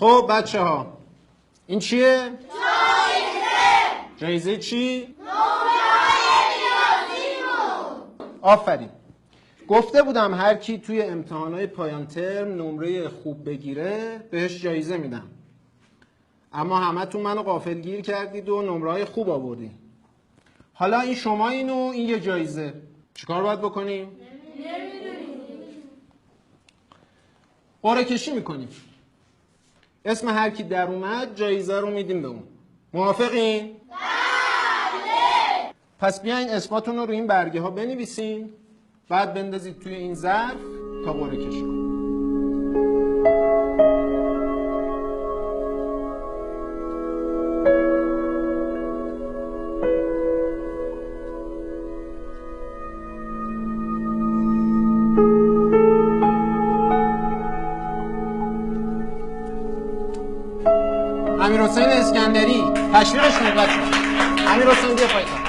خب بچه ها این چیه؟ جایزه چی؟ نمره‌های ریاضیمون. آفرین. گفته بودم هر کی توی امتحانات پایان ترم نمره خوب بگیره بهش جایزه میدم. اما همتون منو غافلگیر کردید و نمره‌های خوب آوردید. حالا این شما اینو این یه جایزه. چیکار باید بکنیم؟ قرعه کشی میکنیم. اسم هر کی در اومد جایزه رو میدیم به اون. موافقین؟ بله. پس بیاین اسماتون رو این برگه ها بنویسین، بعد بندازید توی این ظرف تا قرعه کشی کنیم. امیرحسین اسکندری، تشویقش کنید بچه‌ها. امیرحسین بیا پایین.